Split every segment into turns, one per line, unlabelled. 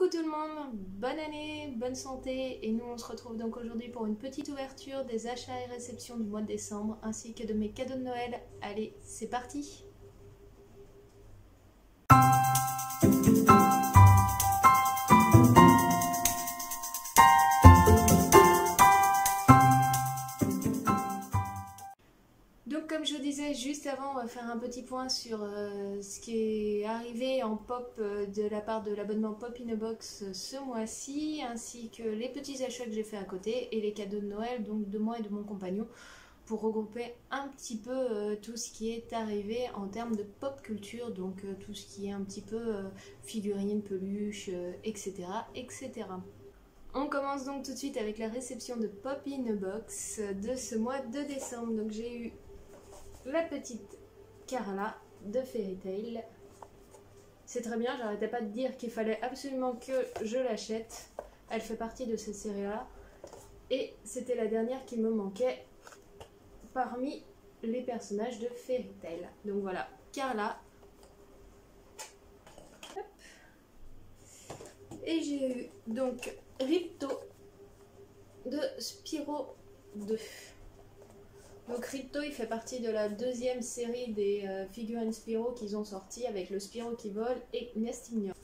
Coucou tout le monde, bonne année, bonne santé et nous on se retrouve donc aujourd'hui pour une petite ouverture des achats et réceptions du mois de décembre ainsi que de mes cadeaux de Noël. Allez, c'est parti! Donc comme je vous disais juste avant, on va faire un petit point sur ce qui est arrivé en pop de la part de l'abonnement Pop in a Box ce mois-ci, ainsi que les petits achats que j'ai fait à côté et les cadeaux de Noël donc de moi et de mon compagnon, pour regrouper un petit peu tout ce qui est arrivé en termes de pop culture, donc tout ce qui est un petit peu figurines, peluches, etc., etc. On commence donc tout de suite avec la réception de Pop in a Box de ce mois de décembre. Donc j'ai eu la petite Carla de Fairy Tail. C'est très bien, j'arrêtais pas de dire qu'il fallait absolument que je l'achète. Elle fait partie de cette série-là. Et c'était la dernière qui me manquait parmi les personnages de Fairy Tail. Donc voilà, Carla. Hop. Et j'ai eu donc Ripto de Spyro 2. Donc Ripto, il fait partie de la deuxième série des figurines Spyro qu'ils ont sorti avec le Spyro qui vole et Nestignon.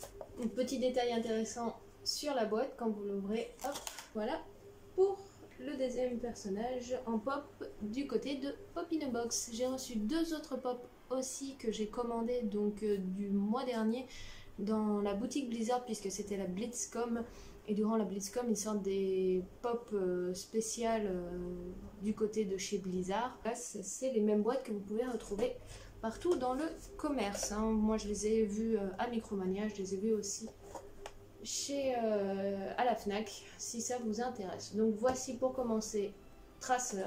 Un petit détail intéressant sur la boîte quand vous l'ouvrez, hop, voilà, pour le deuxième personnage en pop du côté de Pop in a Box. J'ai reçu deux autres pop aussi que j'ai commandé donc du mois dernier dans la boutique Blizzard puisque c'était la BlitzCon. Et durant la BlitzCon, ils sortent des pop spéciales du côté de chez Blizzard. C'est les mêmes boîtes que vous pouvez retrouver partout dans le commerce. Hein. Moi, je les ai vues à Micromania, je les ai vues aussi à la Fnac, si ça vous intéresse. Donc voici pour commencer Tracer.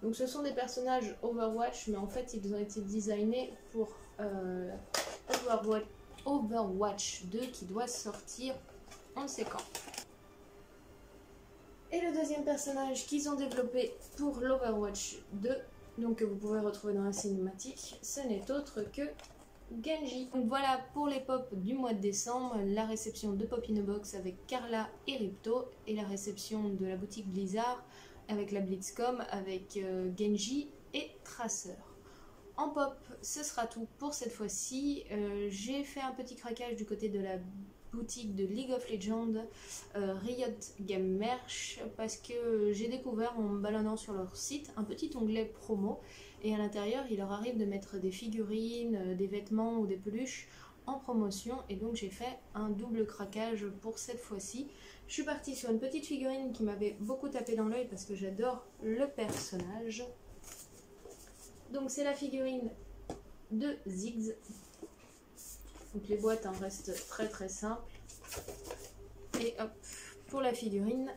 Donc ce sont des personnages Overwatch, mais en fait, ils ont été designés pour Overwatch 2 qui doit sortir on ne sait quand. Et le deuxième personnage qu'ils ont développé pour l'Overwatch 2, donc que vous pouvez retrouver dans la cinématique, ce n'est autre que Genji. Donc voilà pour les pop du mois de décembre, la réception de Pop in a Box avec Carla et Ripto, et la réception de la boutique Blizzard avec la BlitzCon avec Genji et Tracer. En pop, ce sera tout pour cette fois-ci. J'ai fait un petit craquage du côté de la boutique de League of Legends, Riot Game Merch, parce que j'ai découvert en me baladant sur leur site un petit onglet promo, et à l'intérieur il leur arrive de mettre des figurines, des vêtements ou des peluches en promotion, et donc j'ai fait un double craquage pour cette fois-ci. Je suis partie sur une petite figurine qui m'avait beaucoup tapé dans l'œil parce que j'adore le personnage. Donc c'est la figurine de Ziggs. Donc les boîtes restent très très simples. Et hop, pour la figurine,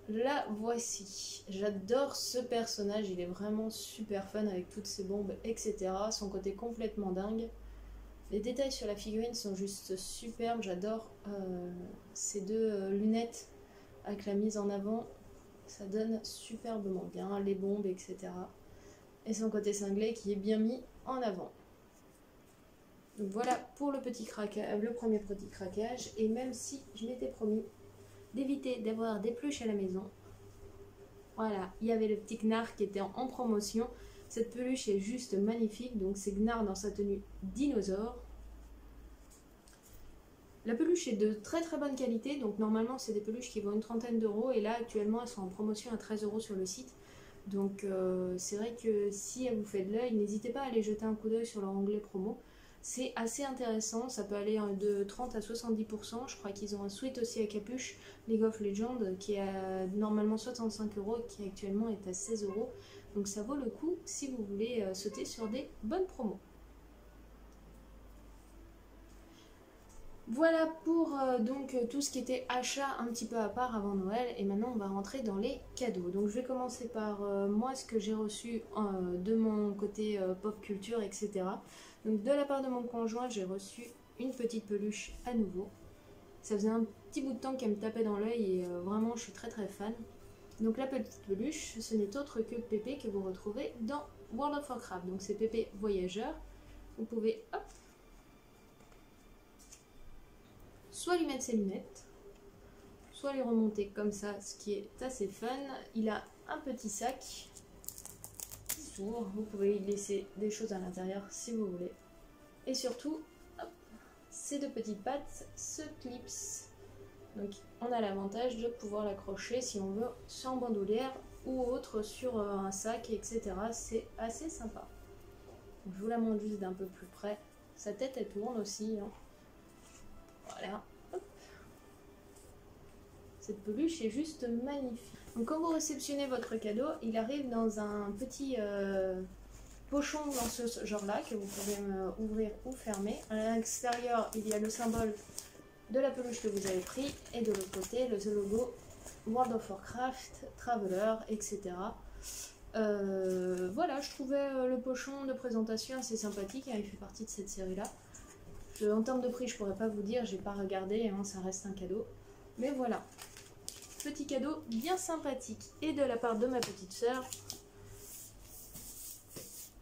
la voici. J'adore ce personnage, il est vraiment super fun avec toutes ses bombes, etc. Son côté complètement dingue. Les détails sur la figurine sont juste superbes, j'adore ces deux lunettes avec la mise en avant. Ça donne superbement bien, les bombes, etc. Et son côté cinglé qui est bien mis en avant. Donc voilà pour le premier petit craquage, et même si je m'étais promis d'éviter d'avoir des peluches à la maison, voilà, il y avait le petit Gnar qui était en promotion. Cette peluche est juste magnifique, donc c'est Gnar dans sa tenue dinosaure. La peluche est de très très bonne qualité, donc normalement c'est des peluches qui valent une trentaine d'euros, et là actuellement elles sont en promotion à 13 € sur le site. Donc c'est vrai que si elle vous fait de l'œil, n'hésitez pas à aller jeter un coup d'œil sur leur onglet promo. C'est assez intéressant, ça peut aller de 30 à 70%. Je crois qu'ils ont un suite aussi à capuche, League of Legends, qui est à normalement 65 € et qui actuellement est à 16 €. Donc ça vaut le coup si vous voulez sauter sur des bonnes promos. Voilà pour donc tout ce qui était achat un petit peu à part avant Noël, et maintenant on va rentrer dans les cadeaux. Donc je vais commencer par moi ce que j'ai reçu de mon côté pop culture, etc. Donc de la part de mon conjoint, j'ai reçu une petite peluche à nouveau. Ça faisait un petit bout de temps qu'elle me tapait dans l'œil et vraiment je suis très très fan. Donc la petite peluche, ce n'est autre que Pépé que vous retrouvez dans World of Warcraft. Donc c'est Pépé Voyageur. Vous pouvez hop soit lui mettre ses lunettes, soit les remonter comme ça, ce qui est assez fun. Il a un petit sac qui s'ouvre, vous pouvez y laisser des choses à l'intérieur si vous voulez. Et surtout, hop, ces deux petites pattes se clipsent. Donc on a l'avantage de pouvoir l'accrocher si on veut sur une bandoulière ou autre sur un sac, etc. C'est assez sympa. Donc, je vous la montre juste d'un peu plus près. Sa tête elle tourne aussi. Hein. Voilà. Hop. Cette peluche est juste magnifique. Donc quand vous réceptionnez votre cadeau, il arrive dans un petit pochon dans ce genre-là que vous pouvez ouvrir ou fermer. À l'extérieur, il y a le symbole de la peluche que vous avez pris et de l'autre côté, le logo World of Warcraft, Traveler, etc. Voilà, je trouvais le pochon de présentation assez sympathique, hein, il fait partie de cette série-là. En termes de prix, je pourrais pas vous dire, j'ai pas regardé, hein, ça reste un cadeau. Mais voilà, petit cadeau bien sympathique. Et de la part de ma petite sœur,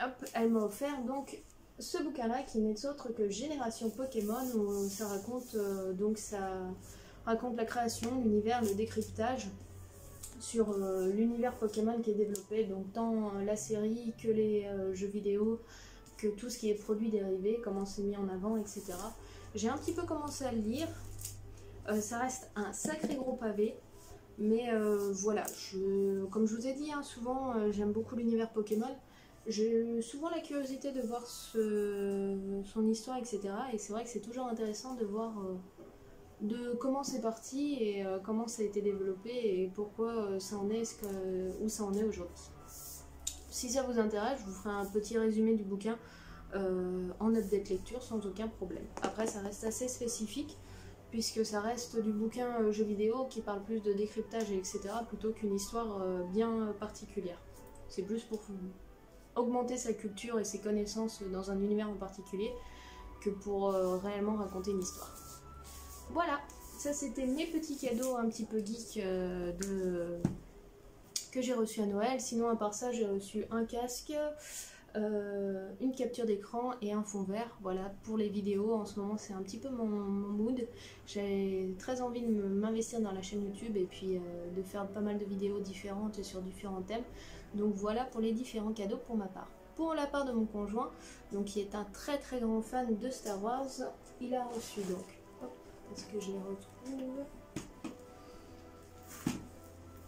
hop, elle m'a offert donc ce bouquin-là qui n'est autre que Génération Pokémon, où ça raconte la création, l'univers, le décryptage sur l'univers Pokémon qui est développé, donc tant la série que les jeux vidéo, que tout ce qui est produit dérivé, comment c'est mis en avant, etc. J'ai un petit peu commencé à le lire, ça reste un sacré gros pavé, mais voilà, comme je vous ai dit, hein, souvent j'aime beaucoup l'univers Pokémon. J'ai souvent la curiosité de voir son histoire, etc. Et c'est vrai que c'est toujours intéressant de voir de comment c'est parti et comment ça a été développé et pourquoi ça en est où ça en est aujourd'hui. Si ça vous intéresse, je vous ferai un petit résumé du bouquin en update lecture sans aucun problème. Après, ça reste assez spécifique puisque ça reste du bouquin jeu vidéo qui parle plus de décryptage, etc. plutôt qu'une histoire bien particulière. C'est plus pour augmenter sa culture et ses connaissances dans un univers en particulier que pour réellement raconter une histoire. Voilà, ça c'était mes petits cadeaux un petit peu geek que j'ai reçu à Noël. Sinon à part ça j'ai reçu un casque, une capture d'écran et un fond vert. Voilà, pour les vidéos en ce moment c'est un petit peu mon mood. J'ai très envie de m'investir dans la chaîne YouTube et puis de faire pas mal de vidéos différentes sur différents thèmes. Donc voilà pour les différents cadeaux pour ma part. Pour la part de mon conjoint, donc qui est un très très grand fan de Star Wars, il a reçu donc, hop, est-ce que je les retrouve?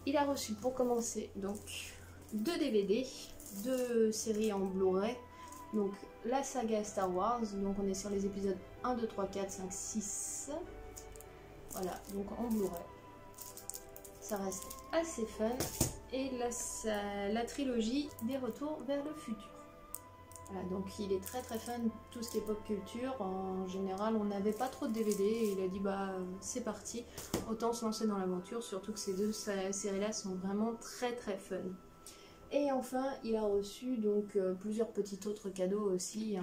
Il a reçu pour commencer donc 2 DVD, 2 séries en Blu-ray, donc la saga Star Wars, donc on est sur les épisodes 1, 2, 3, 4, 5, 6, voilà, donc en Blu-ray. Ça reste assez fun. Et la trilogie des Retours vers le futur. Voilà, donc il est très très fan de tout ce qui est pop culture. En général, on n'avait pas trop de DVD et il a dit bah c'est parti, autant se lancer dans l'aventure, surtout que ces deux séries-là sont vraiment très très fun. Et enfin, il a reçu donc plusieurs petits autres cadeaux aussi, hein,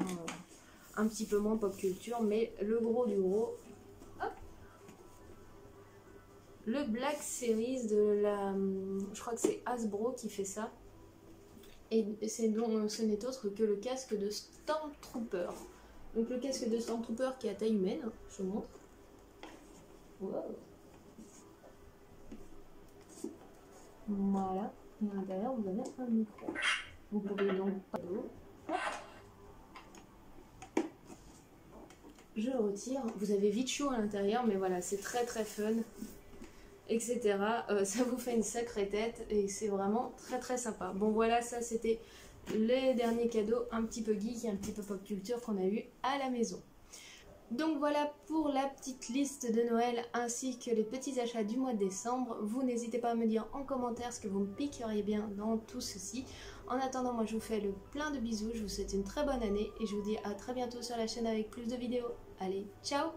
un petit peu moins pop culture, mais le gros du gros. Le Black Series de la... Je crois que c'est Hasbro qui fait ça. Et c'est donc, ce n'est autre que le casque de Stormtrooper. Donc le casque de Stormtrooper qui est à taille humaine, je vous montre. Wow. Voilà. Et à l'intérieur vous avez un micro. Vous pouvez donc pas d'eau. Je le retire. Vous avez vite chaud à l'intérieur, mais voilà, c'est très très fun. Etc. Ça vous fait une sacrée tête et c'est vraiment très très sympa. Bon voilà, ça c'était les derniers cadeaux un petit peu geek et un petit peu pop culture qu'on a eu à la maison. Donc voilà pour la petite liste de Noël ainsi que les petits achats du mois de décembre. Vous n'hésitez pas à me dire en commentaire ce que vous me piqueriez bien dans tout ceci. En attendant, moi je vous fais le plein de bisous, je vous souhaite une très bonne année et je vous dis à très bientôt sur la chaîne avec plus de vidéos. Allez, ciao!